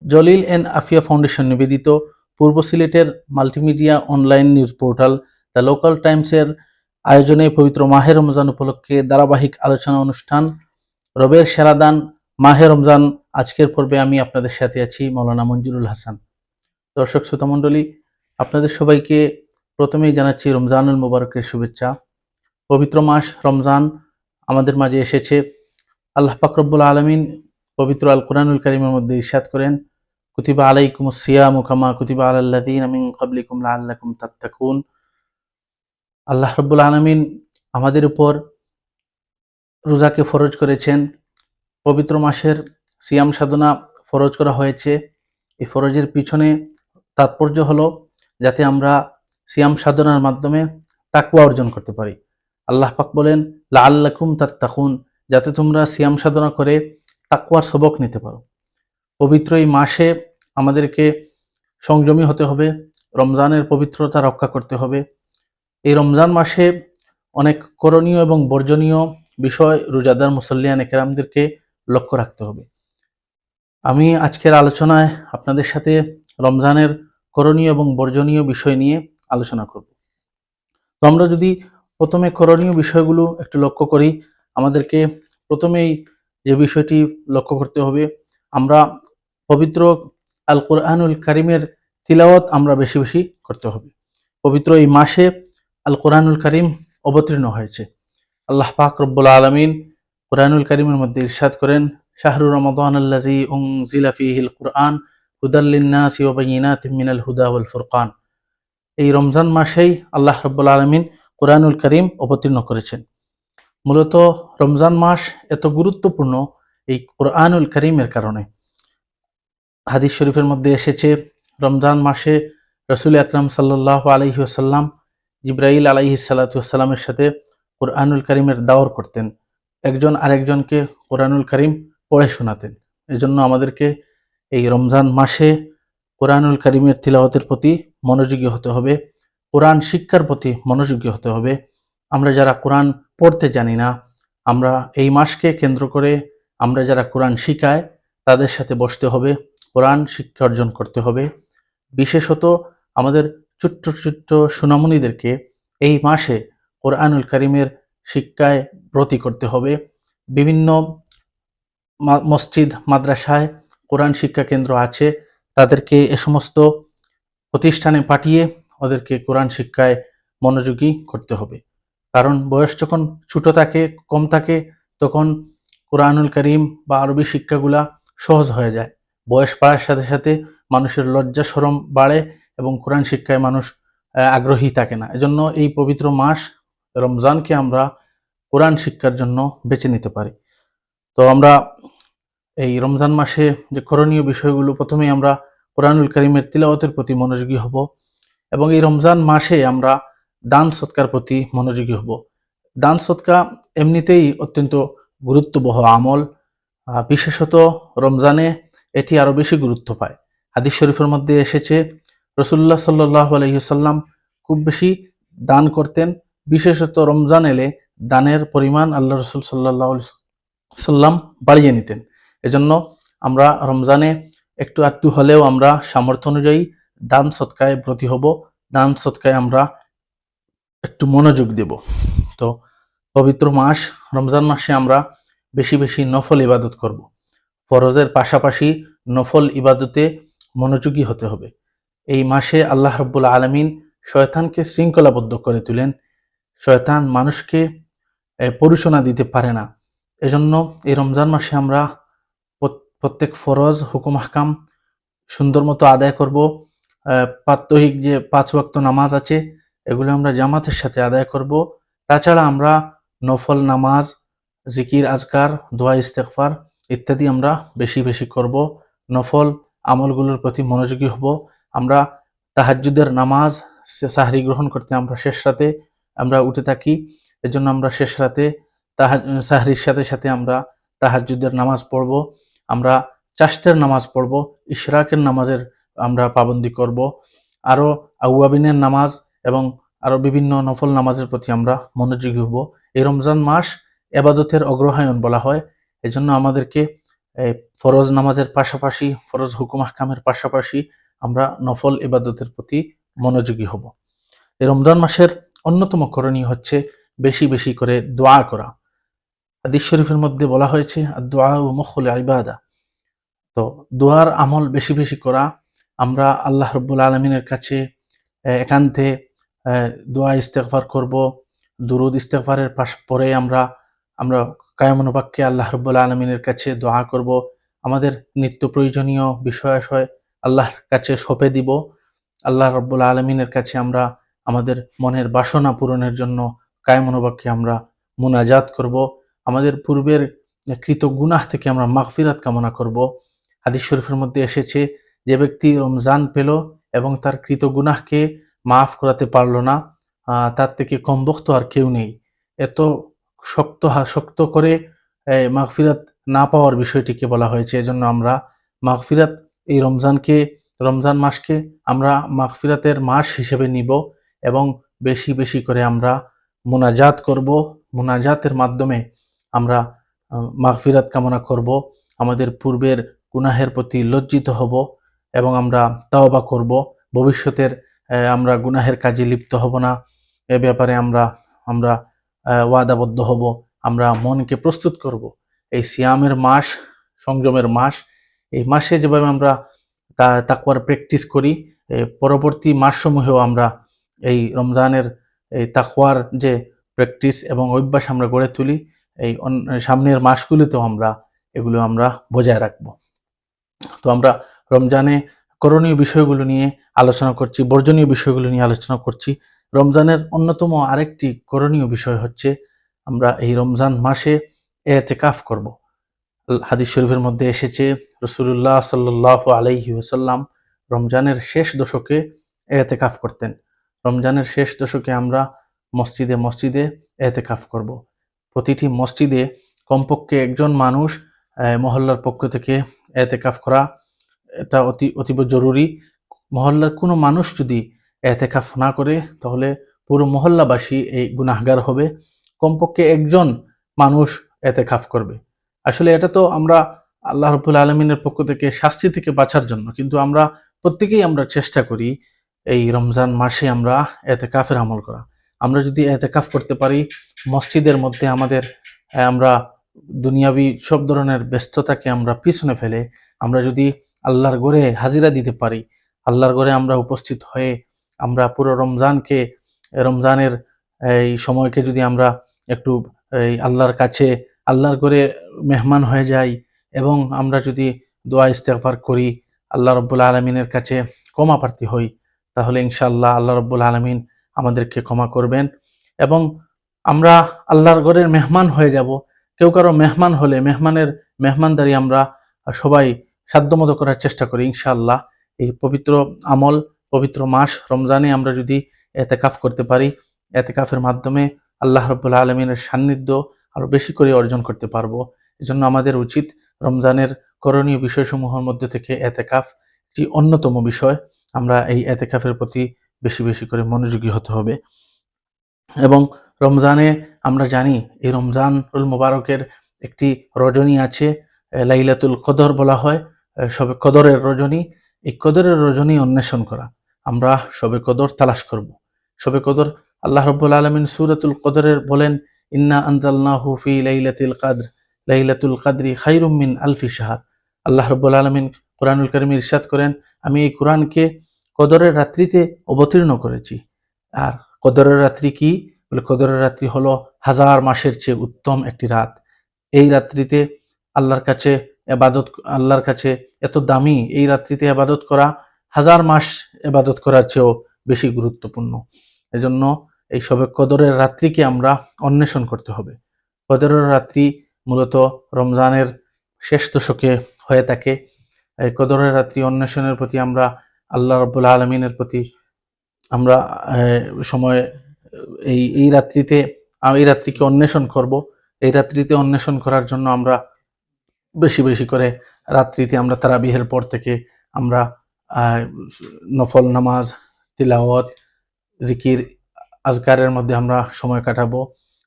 Jalil and Afia foundation নিবেদিত পূর্ব সিলেটের multimedia online news portal the local টাইমসের আয়োজনে পবিত্র মাহে রমজান উপলক্ষে ধারাবাহিক আলোচনা অনুষ্ঠান রবের সেরাদান মাহে রমজান। আজকের পর্বে আমি আপনাদের সাথে আছি মৌলানা মঞ্জুরুল হাসান। দর্শক শ্রোতা মণ্ডলী, আপনাদের সবাইকে প্রথমেই জানাচ্ছি রমজানুল মুবারকের শুভেচ্ছা। পবিত্র মাস রমজান আমাদের মাঝে এসেছে। আল্লাহ পাক রব্বুল আলামিন পবিত্র আল কুরআনুল কারীমের মধ্যে ইরশাদ করেন, কুতিবা আলাইকুমুস সিয়ামু কামা কুতিবা আলাল্লাযীনা মিন ক্বাবলিকুম লাআল্লাকুম তাত্তাকুন। আল্লাহ রব্বুল আলামিন আমাদের উপর রোজাকে ফরজ করেছেন। পবিত্র মাসের সিয়াম সাধনা ফরজ করা হয়েছে। এই ফরজের পিছনে তাৎপর্য হলো যাতে আমরা সিয়াম সাধনার মাধ্যমে তাকওয়া অর্জন করতে পারি। আল্লাহ পাক বলেন, লাআল্লাকুম তাত্তাকুন, যাতে তোমরা সিয়াম সাধনা করে তাকওয়ার সবক নিতে পারো। পবিত্র এই মাসে আমাদেরকে সংযমী হতে হবে, রমজানের পবিত্রতা রক্ষা করতে হবে। এই রমজান মাসে অনেক করণীয় এবং বর্জনীয় বিষয় রোজাদার মুসল্লিয়ান একরামদেরকে লক্ষ্য রাখতে হবে। আমি আজকের আলোচনায় আপনাদের সাথে রমজানের করণীয় এবং বর্জনীয় বিষয় নিয়ে আলোচনা করব। তো আমরা যদি প্রথমে করণীয় বিষয়গুলো একটু লক্ষ্য করি, আমাদেরকে প্রথমেই যে বিষয়টি লক্ষ্য করতে হবে, আমরা পবিত্র আল কুরআনুল কারীমের তিলাওয়াত আমরা বেশি বেশি করতে হবে। পবিত্র এই মাসে আল কুরআনুল কারীম অবতীর্ণ হয়েছে। আল্লাহ পাক রব্বুল আলামিন কুরআনুল কারীমের মধ্যে ইরশাদ করেন, শাহরু রমাদানাল্লাযী উনজিলা ফীহিল কুরআন হুদাল লিন্নাসি ওয়া বায়িনাতিম মিনাল হুদা ওয়াল ফুরকান। এই রমজান মাসেই আল্লাহ রব্বুল আলামিন কুরআনুল কারীম অবতীর্ণ করেছেন। মূলত রমজান মাস এত গুরুত্বপূর্ণ এই কুরআনুল কারীমের কারণে। হাদিস শরীফের মধ্যে এসেছে, রমজান মাসে রাসূল আকরাম সাল্লাল্লাহু আলাইহি ওয়াসাল্লাম জিবরাইল আলাইহিস সালাতু ওয়াসসালামের সাথে কুরআনুল কারীমের দাওর করতেন। একজন আরেকজনকে কুরআনুল কারীম পড়ে শোনাতেন। এজন্য আমাদেরকে এই রমজান মাসে কুরআনুল কারীমের তিলাওয়াতের প্রতি মনোযোগী হতে হবে, কোরআন শিক্ষার প্রতি মনোযোগী হতে হবে। আমরা যারা কোরআন পড়তে জানি না, আমরা এই মাসকে কেন্দ্র করে আমরা যারা কোরআন শিখায় তাদের সাথে বসতে হবে, কোরআন শিক্ষা অর্জন করতে হবে। বিশেষত আমাদের ছোট্ট ছোট্ট সোনামণিদেরকে এই মাসে কোরআনুল কারীমের শিক্ষায় ব্রতী করতে হবে। বিভিন্ন মসজিদ মাদ্রাসায় কোরআন শিক্ষা কেন্দ্র আছে, তাদেরকে এ সমস্ত প্রতিষ্ঠানে পাঠিয়ে ওদেরকে কোরআন শিক্ষায় মনোযোগী করতে হবে। কারণ বয়স যখন ছোট থাকে, কম থাকে, তখন কোরআনুল কারীম বা আরবি শিক্ষাগুলা সহজ হয়ে যায়। বয়স বাড়ার সাথে সাথে মানুষের লজ্জা শরম বাড়ে এবং কোরআন শিক্ষায় মানুষ আগ্রহী থাকে না। এজন্য এই পবিত্র মাস রমজানকে আমরা কোরআন শিক্ষার জন্য বেছে নিতে পারি। তো আমরা এই রমজান মাসে যে করণীয় বিষয়গুলো, প্রথমেই আমরা কোরআনুল কারীমের তিলাওয়াতের প্রতি মনোযোগী হব এবং এই রমজান মাসে আমরা দান সৎকার প্রতি মনোযোগী হব। দান সৎকা এমনিতেই অত্যন্ত গুরুত্ববহ আমল, বিশেষত রমজানে এটি আরো বেশি গুরুত্ব পায়। হাদিস শরীফের মধ্যে এসেছে, রাসূলুল্লাহ সাল্লাল্লাহু আলাইহি ওয়াসাল্লাম খুব বেশি দান করতেন। বিশেষত রমজান এলে দানের পরিমাণ আল্লাহ রাসূল সাল্লাল্লাহু আলাইহি ওয়াসাল্লাম বাড়িয়ে নিতেন। এজন্য আমরা রমজানে একটু আধটু হলেও আমরা সামর্থ্য অনুযায়ী দান সৎকায় ব্রতী হব, দান সৎকায় আমরা একটু মনোযোগ দেব। তো পবিত্র মাস রমজান মাসে আমরা বেশি বেশি নফল ইবাদত করব। ফরজের পাশাপাশি নফল ইবাদতে মনোযোগী হতে হবে। এই মাসে আল্লাহ রাব্বুল আলামিন শয়তানকে শৃঙ্খলাবদ্ধ করে তোলেন। শয়তান মানুষকে পরিশোনা দিতে পারে না। এজন্য এই রমজান মাসে আমরা প্রত্যেক ফরজ হুকুম আহকাম সুন্দর মতো আদায় করব। প্রাত্যহিক যে 5 ওয়াক্ত নামাজ আছে এগুলো আমরা জামাতের সাথে আদায় করব। তাছাড়া আমরা নফল নামাজ, জিকির আজকার, দোয়া ইস্তেগফার ইত্যাদি আমরা বেশি বেশি করব। নফল আমলগুলোর প্রতি মনোযোগী হব। আমরা তাহাজ্জুদের নামাজ, সাহরি গ্রহণ করতে আমরা শেষ রাতে আমরা উঠে থাকি। এজন্য আমরা শেষ রাতে সাহরির সাথে সাথে আমরা তাহাজ্জুদের নামাজ পড়ব। আমরা চাশতের নামাজ পড়ব, ইশরাকের নামাজের আমরা পাবন্দি করব, আরও আউয়াবিনের নামাজ এবং আরও বিভিন্ন নফল নামাজের প্রতি আমরা মনোযোগী হব। এই রমজান মাস ইবাদতের অগ্রহায়ণ বলা হয়। এজন্য আমাদেরকে ফরজ নামাজের পাশাপাশি, ফরজ হুকুম আহকামের পাশাপাশি আমরা নফল ইবাদতের প্রতি মনোযোগী হব। এই রমজান মাসের অন্যতম করণীয় হচ্ছে বেশি বেশি করে দোয়া করা। হাদিস শরীফের মধ্যে বলা হয়েছে দোয়া ও মুখুল ইবাদা। তো দোয়ার আমল বেশি বেশি করা, আমরা আল্লাহ রাব্বুল আলামিনের কাছে একান্তে দোয়া ইস্তেগফার করব। দুরুদ ইস্তেগফারের পরে আমরা আমরা কায়মনোবাক্যে আল্লাহ রাব্বুল আলামিনের কাছে দোয়া করব। আমাদের নিত্য প্রয়োজনীয় বিষয় আশয় আল্লাহর কাছে সঁপে দিব। আল্লাহ রাব্বুল আলামিনের কাছে আমরা আমাদের মনের বাসনা পূরণের জন্য কায়মনোবাক্যে আমরা মুনাজাত করব। আমাদের পূর্বের কৃত গুনাহ থেকে আমরা মাগফিরাত কামনা করব। হাদিস শরীফের মধ্যে এসেছে, যে ব্যক্তি রমজান পেল এবং তার কৃত গুনাহকে মাফ করাতে পারল না, তার থেকে কমবক্ত আর কেউ নেই। এত শক্ত করে মাগফিরাত না পাওয়ার বিষয়টিকে বলা হয়েছে। এজন্য আমরা মাগফিরাত, এই রমজান মাসকে আমরা মাগফিরাতের মাস হিসেবে নিব এবং বেশি বেশি করে আমরা মুনাজাত করব। মুনাজাতের মাধ্যমে আমরা মাগফিরাত কামনা করব, আমাদের পূর্বের গুনাহের প্রতি লজ্জিত হব এবং আমরা তাওবা করব। ভবিষ্যতের আমরা গুনাহের কাজে লিপ্ত হব না, এ ব্যাপারে আমরা ওয়াদাবদ্ধ হব। আমরা মনকে প্রস্তুত করব। এই সিয়ামের মাস, সংযমের মাস, এই মাসে যেভাবে আমরা তাকওয়ার প্র্যাকটিস করি, পরবর্তী মাসসমূহেও আমরা এই রমজানের এই তাকওয়ার যে প্র্যাকটিস এবং অভ্যাস আমরা গড়ে তুলি, এই সামনের মাসগুলিতেও এগুলো আমরা বজায় রাখব। তো আমরা রমজানে করণীয় বিষয়গুলো নিয়ে আলোচনা করছি, বর্জনীয় বিষয়গুলো নিয়ে আলোচনা করছি। রমজানের অন্যতম আরেকটি করণীয় বিষয় হচ্ছে আমরা এই রমজান মাসে ইতিকাফ করব। হাদিস শরীফের মধ্যে এসেছে, রাসূলুল্লাহ সাল্লাল্লাহু আলাইহি ওয়াসাল্লাম রমজানের শেষ দশকে ইতিকাফ করতেন। রমজানের শেষ দশকে আমরা মসজিদে মসজিদে ইতিকাফ করব। প্রতিটি মসজিদে কমপক্ষে একজন মানুষ মহল্লার পক্ষ থেকে ইতিকাফ করা, এটা অতীব জরুরি। মহল্লার কোনো মানুষ যদি ইতিকাফ না করে তাহলে পুরো মহল্লাবাসী এই গুনাহগার হবে। কমপক্ষে একজন মানুষ ইতিকাফ করবে। আসলে এটা তো আমরা আল্লাহ রাব্বুল আলামিনের পক্ষ থেকে শাস্তি থেকে বাঁচার জন্য, কিন্তু আমরা প্রত্যেকেই চেষ্টা করি এই রমজান মাসে আমরা ইতিকাফের আমল করা। আমরা যদি ইতিকাফ করতে পারি মসজিদের মধ্যে, আমরা দুনিয়াবি সব ধরনের ব্যস্ততাকে আমরা পিছনে ফেলে আমরা যদি আল্লাহর ঘরে হাজিরা দিতে পারি, আল্লাহর ঘরে আমরা উপস্থিত হয়ে আমরা পুরো রমজানের এই সময়কে যদি আমরা একটু এই আল্লাহর ঘরে মেহমান হয়ে যাই এবং আমরা যদি দোয়া ইস্তেগফার করি, আল্লাহ রাব্বুল আলামিনের কাছে ক্ষমা প্রার্থী হই, তাহলে ইনশাআল্লাহ আল্লাহ রাব্বুল আলামিন আমাদেরকে ক্ষমা করবেন এবং আমরা আল্লাহর ঘরের মেহমান হয়ে যাব। কেউ কারো মেহমান হলে মেহমানদারি আমরা সবাই সাধ্যমতো করার চেষ্টা করি। ইনশাআল্লাহ এই পবিত্র মাস রমজানে আমরা যদি ইতিকাফ করতে পারি, ইতিকাফের মাধ্যমে আল্লাহ রাব্বুল আলামিনের সান্নিধ্য আরো বেশি করে অর্জন করতে পারবো। এজন্য আমাদের উচিত রমজানের করণীয় বিষয়সমূহের মধ্যে থেকে ইতিকাফ একটি অন্যতম বিষয়। আমরা এই ইতিকাফের প্রতি বেশি বেশি করে মনোযোগী হতে হবে। এবং রমজানে আমরা জানি এই রমজানুল মুবারকের একটি রজনী আছে, লাইলাতুল কদর বলা হয়, শবে কদরের রজনী। এই কদরের রজনী অন্বেষণ করা, আমরা শবে কদর তালাশ করব। শবে কদর আল্লাহ রাব্বুল আলামিন সূরাতুল কদরের বলেন, ইন্না আনজালনাহু ফি লাইলাতিল কদর, লাইলাতুল কদরি খায়রুম মিন আলফি শাহর। আল্লাহ রাব্বুল আলামিন কোরআনুল কারীমে ইরশাদ করেন, আমি এই কোরআনকে কদরের রাত্রিতে অবতীর্ণ করেছি। আর কদরের রাত্রি কি? বলে কদরের রাত্রি হলো 1000 মাসের চেয়ে উত্তম একটি রাত। এই রাত্রিতে আল্লাহর কাছে এত দামি এই রাত্রিতে ইবাদত করা 1000 মাস ইবাদত করার চেয়েও বেশি গুরুত্বপূর্ণ। এজন্য এই শবে কদরের রাত্রিকে আমরা অন্বেষণ করতে হবে। কদরের রাত্রি মূলত রমজানের শেষ দশকে হয়ে থাকে। এই কদরের রাত্রি অন্বেষণের প্রতি আমরা আল্লাহ রাব্বুল আলামিনের প্রতি আমরা সময় এই রাত্রিকে অন্বেষণ করব। এই রাত্রিতে অন্বেষণ করার জন্য আমরা বেশি বেশি করে রাত্রিতে আমরা তারাবিহের পর থেকে আমরা নফল নামাজ, তিলাওয়াত, জিকির, আজকারের মধ্যে আমরা সময় কাটাবো।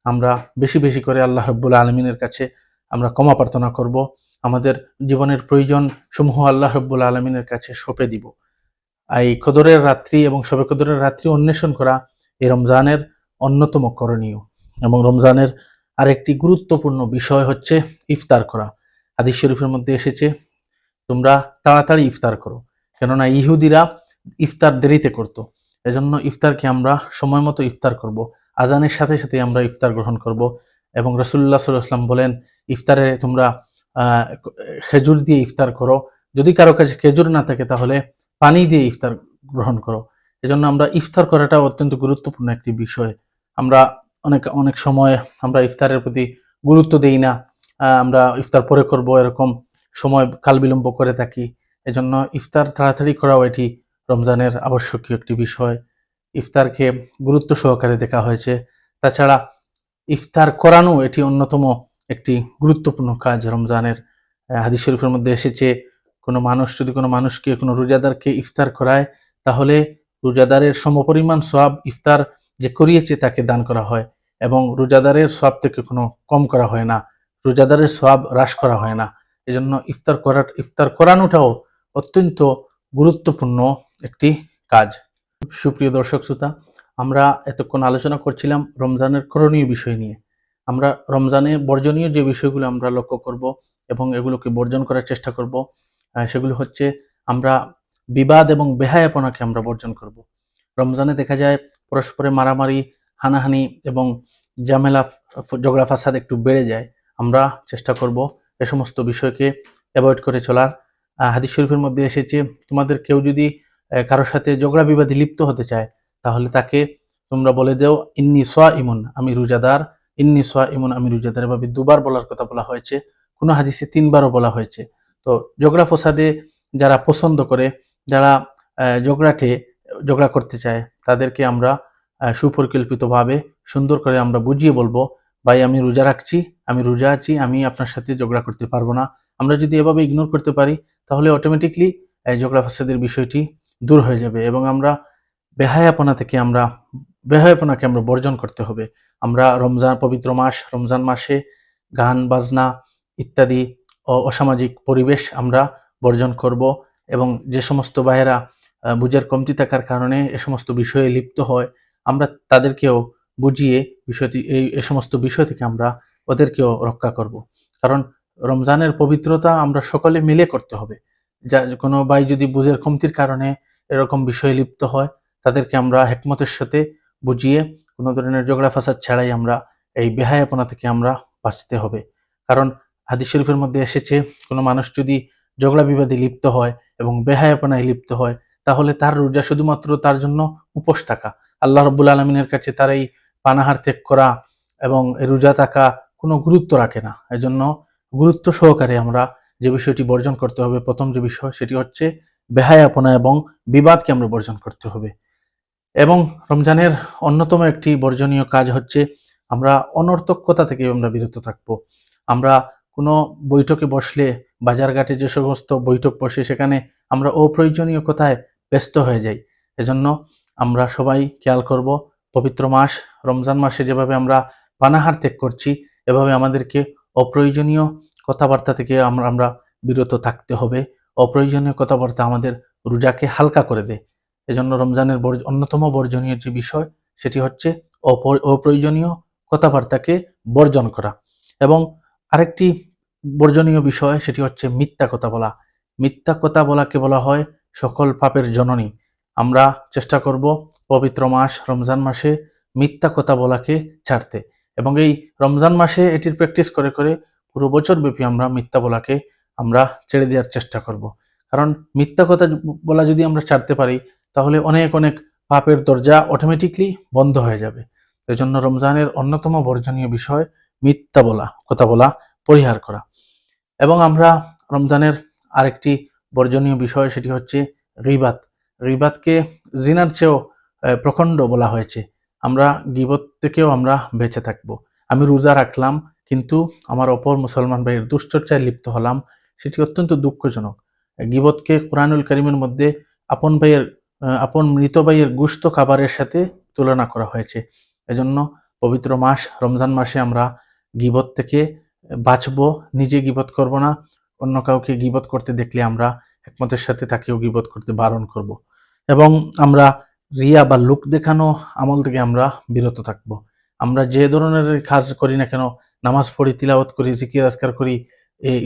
আমরা বেশি বেশি করে আল্লাহ রাব্বুল আলামিনের কাছে আমরা ক্ষমা প্রার্থনা করব। আমাদের জীবনের প্রয়োজন সমূহ আল্লাহ রব্বুল আলমিনের কাছে সঁপে দিব। এই কদরের রাত্রি এবং শবে কদরের রাত্রি অন্বেষণ করা এই রমজানের অন্যতম করণীয়। এবং রমজানের আরেকটি গুরুত্বপূর্ণ বিষয় হচ্ছে ইফতার করা। হাদিস শরীফের মধ্যে এসেছে, তোমরা তাড়াতাড়ি ইফতার করো, কেননা ইহুদিরা ইফতার দেরিতে করত। এজন্য ইফতারকে আমরা সময় মতো ইফতার করব, আজানের সাথে সাথে আমরা ইফতার গ্রহণ করব। এবং রাসূলুল্লাহ সাল্লাল্লাহু আলাইহি ওয়াসাল্লাম বলেন, ইফতারে তোমরা খেজুর দিয়ে ইফতার করো, যদি কারো কাছে খেজুর না থাকে তাহলে পানি দিয়ে ইফতার গ্রহণ করো। এজন্য আমরা ইফতার করাটা অত্যন্ত গুরুত্বপূর্ণ একটি বিষয়। আমরা অনেক সময় আমরা ইফতারের প্রতি গুরুত্ব দেই না, আমরা ইফতার পরে করব এরকম সময় কাল বিলম্ব করে থাকি। এজন্য ইফতার তাড়াতাড়ি করাও এটি রমজানের আবশ্যকীয় একটি বিষয়। ইফতারকে গুরুত্ব সহকারে দেখা হয়েছে। তাছাড়া ইফতার করানো এটি অন্যতম একটি গুরুত্বপূর্ণ কাজ রমজানের। হাদিস শরীফের মধ্যে এসেছে, কোনো মানুষ যদি কোনো মানুষকে, কোনো রোজাদারকে ইফতার করায়, তাহলে রোজাদারের সমপরিমাণ সওয়াব ইফতার যে করিয়েছে তাকে দান করা হয়, এবং রোজাদারের সওয়াব থেকে কোনো কম করা হয় না, রোজাদারের সওয়াব হ্রাস করা হয় না। এজন্য ইফতার করানোটাও অত্যন্ত গুরুত্বপূর্ণ একটি কাজ। সুপ্রিয় দর্শক শ্রোতা, আমরা এতক্ষণ আলোচনা করছিলাম রমজানের করণীয় বিষয় নিয়ে। আমরা রমজানে বর্জনীয় যে বিষয়গুলো আমরা লক্ষ্য করব এবং এগুলোকে বর্জন করার চেষ্টা করব, সেগুলো হচ্ছে, আমরা বিবাদ এবং বেহায়াপনাকে আমরা বর্জন করব। রমজানে দেখা যায় পরস্পরে মারামারি, হানাহানি এবং ঝামেলা, ঝগড়া ফাসাদ একটু বেড়ে যায়। আমরা চেষ্টা করব এ সমস্ত বিষয়কে অ্যাভয়েড করে চলার। হাদিস শরীফের মধ্যে এসেছে, তোমাদের কেউ যদি কারোর সাথে ঝগড়া বিবাদে লিপ্ত হতে চায়, তাহলে তাকে তোমরা বলে দেও, ইন্নি সাইমুন, আমি রোজাদার, ইন্নি সাইমুন, আমি রোজাদার। এভাবে দুবার বলার কথা বলা হয়েছে, কোনো হাদিসে 3বারও বলা হয়েছে। তো ঝগড়া ফসাদে যারা পছন্দ করে, যারা ঝগড়া করতে চায়, তাদেরকে আমরা সুপরিকল্পিতভাবে সুন্দর করে আমরা বুঝিয়ে বলবো, ভাই আমি রোজা রাখছি, আমি রোজা আছি, আমি আপনার সাথে ঝগড়া করতে পারবো না। আমরা যদি এভাবে ইগনোর করতে পারি, তাহলে অটোমেটিকলি ঝগড়া ফাসাদের বিষয়টি দূর হয়ে যাবে। এবং আমরা বেহায়াপনাকে আমরা বর্জন করতে হবে। আমরা পবিত্র মাস রমজান মাসে গান বাজনা ইত্যাদি অসামাজিক পরিবেশ আমরা বর্জন করব। এবং যে সমস্ত ভাইয়েরা বুঝের কমতি থাকার কারণে এ সমস্ত বিষয়ে লিপ্ত হয়, আমরা তাদেরকেও বুঝিয়ে এ সমস্ত বিষয় থেকে আমরা ওদেরকেও রক্ষা করব। কারণ রমজানের পবিত্রতা আমরা সকলে মিলে করতে হবে। কোনো ভাই যদি বুঝের কমতির কারণে এরকম বিষয়ে লিপ্ত হয়, তাদেরকে আমরা হিকমতের সাথে বুঝিয়ে কোনো ধরনের ঝগড়া ফাসাদ ছাড়াই আমরা এই বেহায়াপনা থেকে আমরা বাঁচতে হবে। কারণ হাদিস শরীফের মধ্যে এসেছে, কোনো মানুষ যদি ঝগড়া বিবাদে লিপ্ত হয় এবং বেহায়াপনায় লিপ্ত হয়, তাহলে তার রোজা শুধুমাত্র তার জন্য উপোস থাকা। আল্লাহ রাব্বুল আলামিনের কাছে তার এই পানাহার ত্যাগ করা এবং রোজা থাকা কোনো গুরুত্ব রাখে না। এজন্য গুরুত্ব সহকারে আমরা যে বিষয়টি বর্জন করতে হবে, প্রথম যে বিষয় সেটি হচ্ছে বেহায়াপনা এবং বিবাদকে আমরা বর্জন করতে হবে। এবং রমজানের অন্যতম একটি বর্জনীয় কাজ হচ্ছে, আমরা অনর্থক কথা থেকে আমরা বিরত থাকবো। আমরা কোনো বৈঠকে বসলে, বাজারঘাটে যে সমস্ত বৈঠক বসে, সেখানে আমরা অপ্রয়োজনীয় কথায় ব্যস্ত হয়ে যাই। এজন্য আমরা সবাই খেয়াল করব, পবিত্র মাস রমজান মাসে যেভাবে আমরা পানাহার ত্যাগ করছি, এভাবে আমাদেরকে অপ্রয়োজনীয় কথাবার্তা থেকে আমরা বিরত থাকতে হবে। অপ্রয়োজনীয় কথাবার্তা আমাদের রোজাকে হালকা করে দেয়। এজন্য রমজানের অন্যতম বর্জনীয় যে বিষয় সেটি হচ্ছে অপ্রয়োজনীয় কথাবার্তাকে বর্জন করা। এবং আরেকটি বর্জনীয় বিষয় সেটি হচ্ছে মিথ্যা কথা বলা। মিথ্যা কথা বলাকে বলা হয় সকল পাপের জননী। আমরা চেষ্টা করব পবিত্র মাস রমজান মাসে মিথ্যা কথা বলাকে ছাড়তে, এবং এই রমজান মাসে এটির প্র্যাকটিস করে করে পুরো বছর ব্যাপী আমরা মিথ্যা বলাকে আমরা ছেড়ে দেওয়ার চেষ্টা করব। কারণ মিথ্যা কথা বলা যদি আমরা ছাড়তে পারি, তাহলে অনেক পাপের দরজা অটোমেটিকলি বন্ধ হয়ে যাবে। এই জন্য রমজানের অন্যতম বর্জনীয় বিষয় মিথ্যা কথা বলা পরিহার করা। এবং আমরা রমজানের আরেকটি বর্জনীয় বিষয় সেটি হচ্ছে গীবাত। গীবাতকে জিনার চেয়েও প্রখণ্ড বলা হয়েছে। আমরা গীবত থেকেও আমরা বেঁচে থাকবো। আমি রোজা রাখলাম, কিন্তু আমার অপর মুসলমান ভাইয়ের দুশ্চর্চায় লিপ্ত হলাম, সেটি অত্যন্ত দুঃখজনক। গীবতকে কোরআনুল কারীমের মধ্যে আপন মৃত ভাইয়ের গোশত খাবারের সাথে তুলনা করা হয়েছে। এজন্য পবিত্র মাস রমজান মাসে আমরা গীবত থেকে বাঁচবো, নিজে গীবত করব না, অন্য কাউকে গীবত করতে দেখলে আমরা হিকমতের সাথে তাকেও গীবত করতে বারণ করব। এবং আমরা রিয়া বা লোক দেখানো আমল থেকে আমরা বিরত থাকব। আমরা যে ধরনের কাজ করি না কেন, নামাজ পড়ি, তিলাওয়াত করি, জিকির আজকার করি,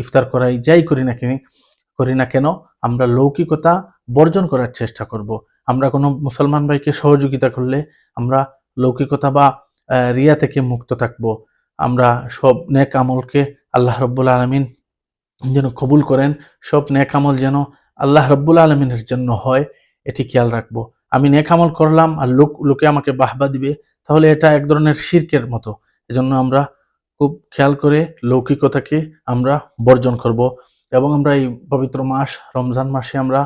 ইফতার করাই, যাই করি না কেন আমরা লৌকিকতা বর্জন করার চেষ্টা করব। আমরা কোনো মুসলমান ভাইকে সহযোগিতা করলে আমরা লৌকিকতা বা রিয়া থেকে মুক্ত থাকব। আমরা সব নেক আমলকে আল্লাহ রাব্বুল আলামিন যেন কবুল করেন, সব নেক আমল যেন আল্লাহ রাব্বুল আলামিনের জন্য হয়, এটি খেয়াল রাখবো। আমি নেক আমল করলাম আর লোকে আমাকে বাহবা দিবে, তাহলে এটা এক ধরনের শিরকের মতো। এজন্য আমরা খুব খেয়াল করে লৌকিকতাকে আমরা বর্জন করব। এবং আমরা এই পবিত্র মাস রমজান মাসে আমরা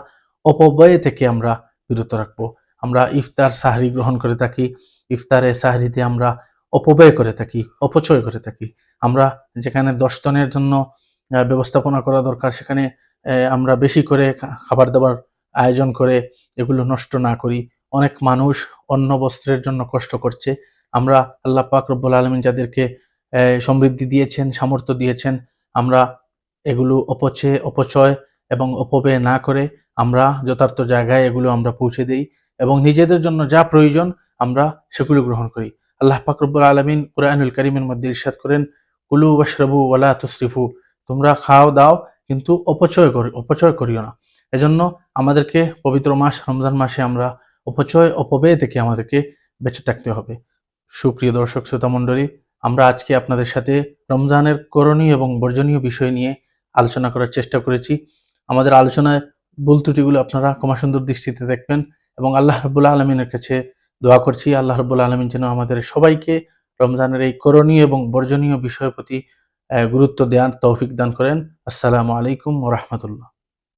অপব্যয় থেকে আমরা বিরত রাখবো। আমরা ইফতার সাহরি গ্রহণ করে থাকি, ইফতারে সাহরিতে আমরা অপচয় করে থাকি। আমরা যেখানে 10 জনের জন্য ব্যবস্থাপনা করা দরকার, সেখানে আমরা বেশি করে খাবার দাবার আয়োজন করে এগুলো নষ্ট না করি। অনেক মানুষ অন্ন বস্ত্রের জন্য কষ্ট করছে। আমরা আল্লাহ পাক রব্বুল আলামিন যাদেরকে সমৃদ্ধি দিয়েছেন, সামর্থ্য দিয়েছেন, আমরা এগুলো অপচয় এবং অপব্যয় না করে আমরা যথার্থ জায়গায় এগুলো আমরা পৌঁছে দেই এবং নিজেদের জন্য যা প্রয়োজন আমরা সেগুলো গ্রহণ করি। আল্লাহ পাক রব্বুল আলামিন কুরআনুল কারীমের মধ্যে ইরশাদ করেন, কুলু ওয়াশরাবু ওয়ালা তুসরিফু, তোমরা খাও দাও কিন্তু অপচয় করিও না। এজন্য আমাদেরকে পবিত্র মাস রমজান মাসে আমরা অপব্যয় থেকে আমাদেরকে বেঁচে থাকতে হবে। সুপ্রিয় দর্শক শ্রোতা মণ্ডলী, আমরা আজকে আপনাদের সাথে রমজানের করণীয় এবং বর্জনীয় বিষয় নিয়ে আলোচনা করার চেষ্টা করেছি। আমাদের আলোচনায় ভুল ত্রুটিগুলো আপনারা ক্ষমা সুন্দর দৃষ্টিতে দেখবেন এবং আল্লাহ রাব্বুল আলামিনের কাছে দোয়া করছি আল্লাহ রাব্বুল আলামিন যেন আমাদের সবাইকে রমজানের এই করণীয় এবং বর্জনীয় বিষয়ের প্রতি গুরুত্ব দেওয়ার তৌফিক দান করেন। আসসালামু আলাইকুম ওয়া রাহমাতুল্লাহ।